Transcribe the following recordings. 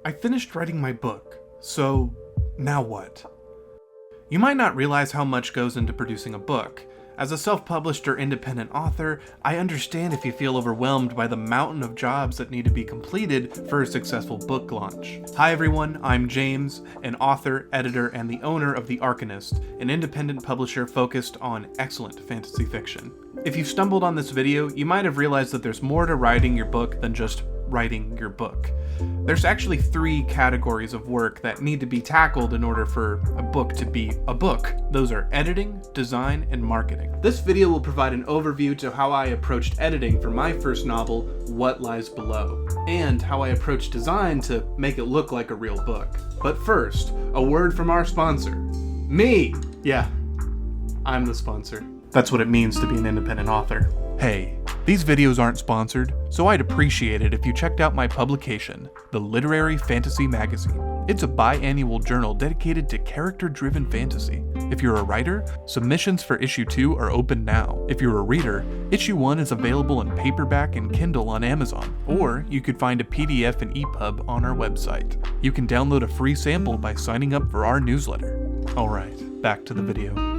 I finished writing my book, so now what? You might not realize how much goes into producing a book. As a self-published or independent author, I understand if you feel overwhelmed by the mountain of jobs that need to be completed for a successful book launch. Hi everyone, I'm James, an author, editor, and the owner of The Arcanist, an independent publisher focused on excellent fantasy fiction. If you stumbled on this video, you might have realized that there's more to writing your book than just writing your book. There's actually 3 categories of work that need to be tackled in order for a book to be a book. Those are editing, design, and marketing. This video will provide an overview to how I approached editing for my first novel, What Lies Below, and how I approached design to make it look like a real book. But first, a word from our sponsor. Me! Yeah, I'm the sponsor. That's what it means to be an independent author. Hey, these videos aren't sponsored, so I'd appreciate it if you checked out my publication, The Literary Fantasy Magazine. It's a biannual journal dedicated to character-driven fantasy. If you're a writer, submissions for issue 2 are open now. If you're a reader, issue 1 is available in paperback and Kindle on Amazon, or you could find a PDF and EPUB on our website. You can download a free sample by signing up for our newsletter. Alright, back to the video.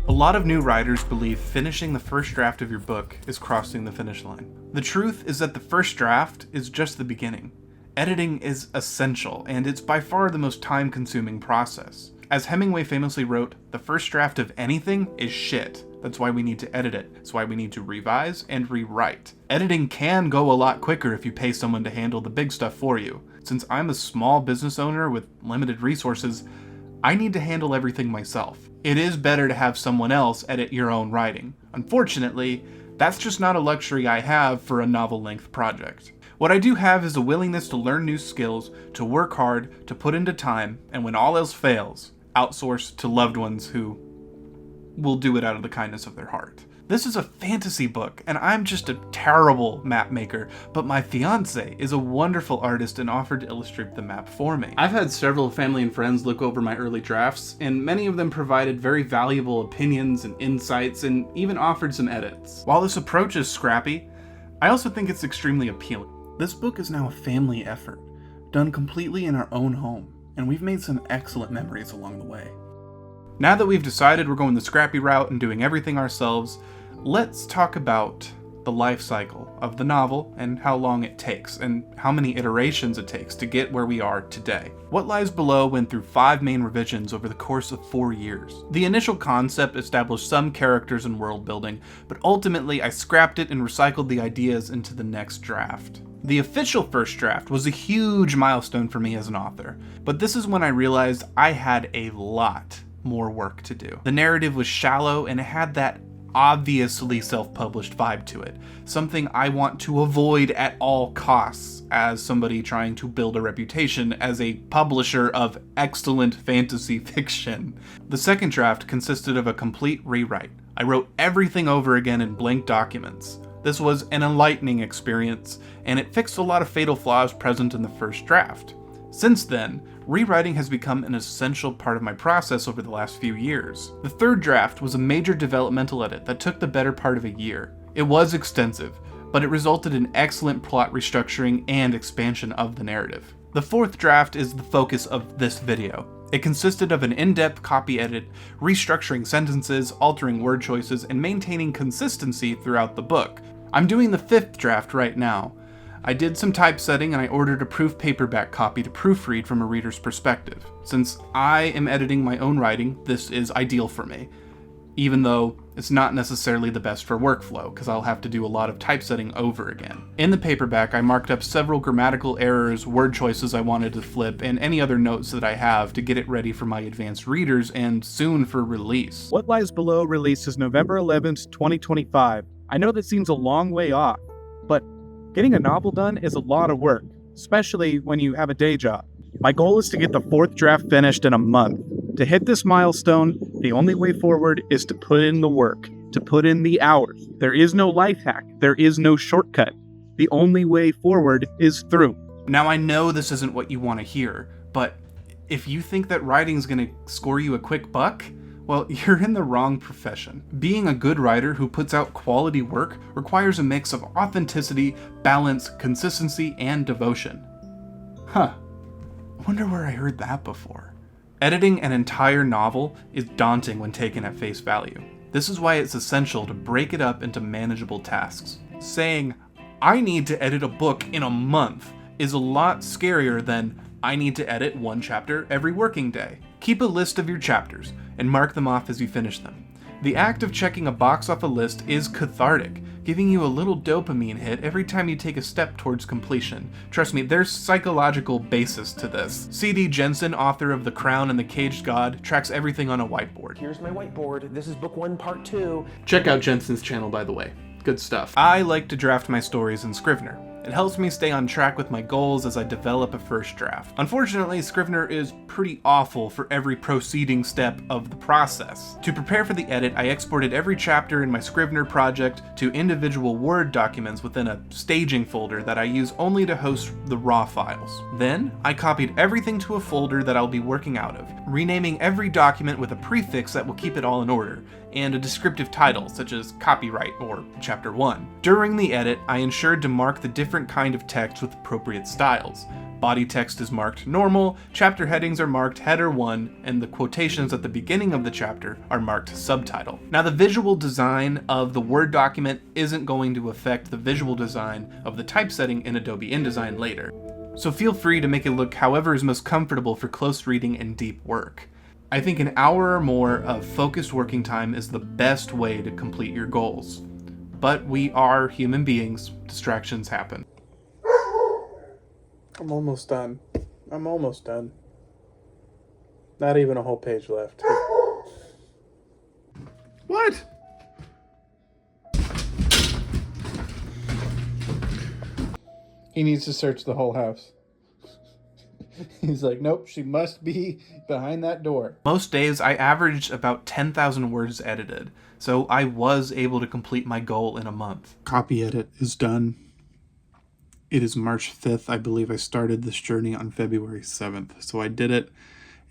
A lot of new writers believe finishing the first draft of your book is crossing the finish line. The truth is that the first draft is just the beginning. Editing is essential, and it's by far the most time-consuming process. As Hemingway famously wrote, the first draft of anything is shit. That's why we need to edit it. That's why we need to revise and rewrite. Editing can go a lot quicker if you pay someone to handle the big stuff for you. Since I'm a small business owner with limited resources, I need to handle everything myself. It is better to have someone else edit your own writing. Unfortunately, that's just not a luxury I have for a novel-length project. What I do have is a willingness to learn new skills, to work hard, to put into time, and when all else fails, outsource to loved ones who will do it out of the kindness of their heart. This is a fantasy book, and I'm just a terrible map maker, but my fiance is a wonderful artist and offered to illustrate the map for me. I've had several family and friends look over my early drafts, and many of them provided very valuable opinions and insights, and even offered some edits. While this approach is scrappy, I also think it's extremely appealing. This book is now a family effort, done completely in our own home, and we've made some excellent memories along the way. Now that we've decided we're going the scrappy route and doing everything ourselves, let's talk about the life cycle of the novel and how long it takes and how many iterations it takes to get where we are today. What Lies Below went through 5 main revisions over the course of 4 years. The initial concept established some characters and world building, but ultimately I scrapped it and recycled the ideas into the next draft. The official first draft was a huge milestone for me as an author, but this is when I realized I had a lot more work to do. The narrative was shallow and it had that obviously self-published vibe to it, something I want to avoid at all costs as somebody trying to build a reputation as a publisher of excellent fantasy fiction. The second draft consisted of a complete rewrite. I wrote everything over again in blank documents. This was an enlightening experience, and it fixed a lot of fatal flaws present in the first draft. Since then, rewriting has become an essential part of my process over the last few years. The third draft was a major developmental edit that took the better part of a year. It was extensive, but it resulted in excellent plot restructuring and expansion of the narrative. The fourth draft is the focus of this video. It consisted of an in-depth copy edit, restructuring sentences, altering word choices, and maintaining consistency throughout the book. I'm doing the fifth draft right now. I did some typesetting and I ordered a proof paperback copy to proofread from a reader's perspective. Since I am editing my own writing, this is ideal for me, even though it's not necessarily the best for workflow, because I'll have to do a lot of typesetting over again. In the paperback, I marked up several grammatical errors, word choices I wanted to flip, and any other notes that I have to get it ready for my advanced readers and soon for release. What Lies Below releases November 11th, 2025. I know that seems a long way off, but getting a novel done is a lot of work, especially when you have a day job. My goal is to get the fourth draft finished in a month. To hit this milestone, the only way forward is to put in the work, to put in the hours. There is no life hack. There is no shortcut. The only way forward is through. Now I know this isn't what you want to hear, but if you think that writing's gonna score you a quick buck, well, you're in the wrong profession. Being a good writer who puts out quality work requires a mix of authenticity, balance, consistency, and devotion. Huh. wonder where I heard that before. Editing an entire novel is daunting when taken at face value. This is why it's essential to break it up into manageable tasks. Saying, I need to edit a book in a month is a lot scarier than I need to edit one chapter every working day. Keep a list of your chapters and mark them off as you finish them. The act of checking a box off a list is cathartic, giving you a little dopamine hit every time you take a step towards completion. Trust me, there's psychological basis to this. C.D. Jensen, author of The Crown and the Caged God, tracks everything on a whiteboard. Here's my whiteboard. This is book 1, part 2. Check out Jensen's channel, by the way. Good stuff. I like to draft my stories in Scrivener. It helps me stay on track with my goals as I develop a first draft. Unfortunately, Scrivener is pretty awful for every proceeding step of the process. To prepare for the edit, I exported every chapter in my Scrivener project to individual Word documents within a staging folder that I use only to host the raw files. Then, I copied everything to a folder that I'll be working out of, renaming every document with a prefix that will keep it all in order, and a descriptive title, such as copyright or chapter 1. During the edit, I ensured to mark the different kind of text with appropriate styles. Body text is marked normal, chapter headings are marked header 1, and the quotations at the beginning of the chapter are marked subtitle. Now, the visual design of the Word document isn't going to affect the visual design of the typesetting in Adobe InDesign later, so feel free to make it look however is most comfortable for close reading and deep work. I think an hour or more of focused working time is the best way to complete your goals. But we are human beings, distractions happen. I'm almost done. Not even a whole page left. What? He needs to search the whole house. He's like, nope, she must be behind that door. Most days I averaged about 10,000 words edited, so I was able to complete my goal in a month. Copy edit is done. It is March 5th. I believe I started this journey on February 7th, so I did it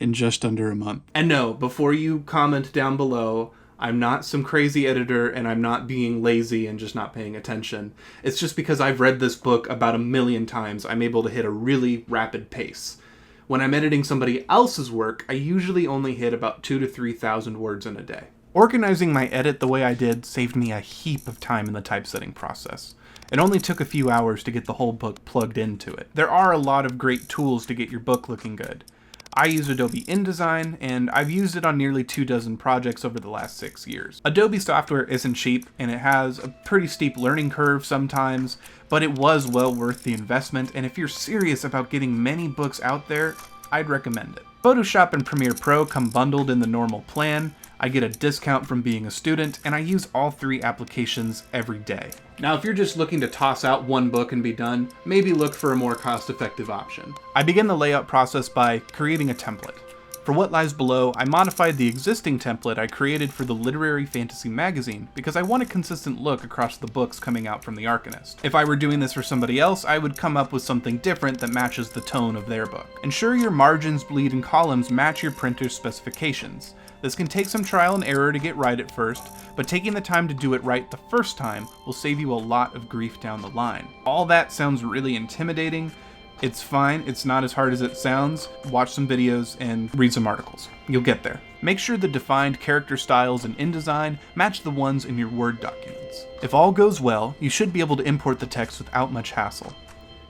in just under a month. And no, before you comment down below, I'm not some crazy editor and I'm not being lazy and just not paying attention. It's just because I've read this book about 1,000,000 times, I'm able to hit a really rapid pace. When I'm editing somebody else's work, I usually only hit about 2,000 to 3,000 words in a day. Organizing my edit the way I did saved me a heap of time in the typesetting process. It only took a few hours to get the whole book plugged into it. There are a lot of great tools to get your book looking good. I use Adobe InDesign, and I've used it on nearly 24 projects over the last 6 years. Adobe software isn't cheap, and it has a pretty steep learning curve sometimes, but it was well worth the investment, and if you're serious about getting many books out there, I'd recommend it. Photoshop and Premiere Pro come bundled in the normal plan. I get a discount from being a student, and I use all 3 applications every day. Now, if you're just looking to toss out one book and be done, maybe look for a more cost-effective option. I begin the layout process by creating a template. For What Lies Below, I modified the existing template I created for the Literary Fantasy magazine because I want a consistent look across the books coming out from the Arcanist. If I were doing this for somebody else, I would come up with something different that matches the tone of their book. Ensure your margins, bleed, and columns match your printer's specifications. This can take some trial and error to get right at first, but taking the time to do it right the first time will save you a lot of grief down the line. All that sounds really intimidating. It's fine, it's not as hard as it sounds. Watch some videos and read some articles. You'll get there. Make sure the defined character styles in InDesign match the ones in your Word documents. If all goes well, you should be able to import the text without much hassle.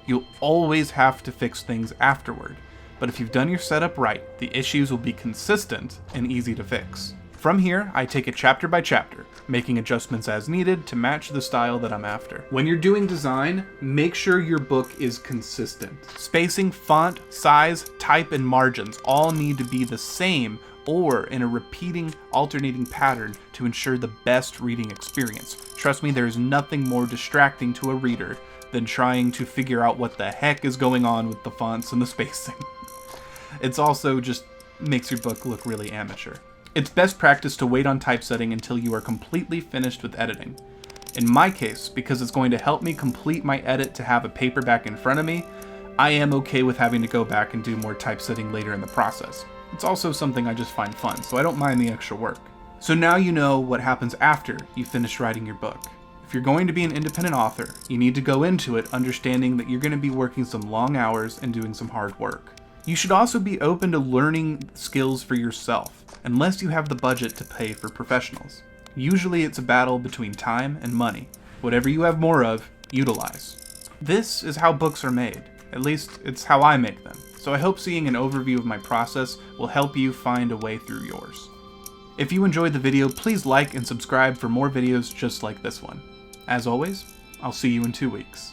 You'll always have to fix things afterward, but if you've done your setup right, the issues will be consistent and easy to fix. From here, I take it chapter by chapter, making adjustments as needed to match the style that I'm after. When you're doing design, make sure your book is consistent. Spacing, font, size, type, and margins all need to be the same or in a repeating, alternating pattern to ensure the best reading experience. Trust me, there is nothing more distracting to a reader than trying to figure out what the heck is going on with the fonts and the spacing. It's also just makes your book look really amateur. It's best practice to wait on typesetting until you are completely finished with editing. In my case, because it's going to help me complete my edit to have a paperback in front of me, I am okay with having to go back and do more typesetting later in the process. It's also something I just find fun, so I don't mind the extra work. So now you know what happens after you finish writing your book. If you're going to be an independent author, you need to go into it understanding that you're going to be working some long hours and doing some hard work. You should also be open to learning skills for yourself, unless you have the budget to pay for professionals. Usually it's a battle between time and money. Whatever you have more of, utilize. This is how books are made. At least, it's how I make them. So I hope seeing an overview of my process will help you find a way through yours. If you enjoyed the video, please like and subscribe for more videos just like this one. As always, I'll see you in 2 weeks.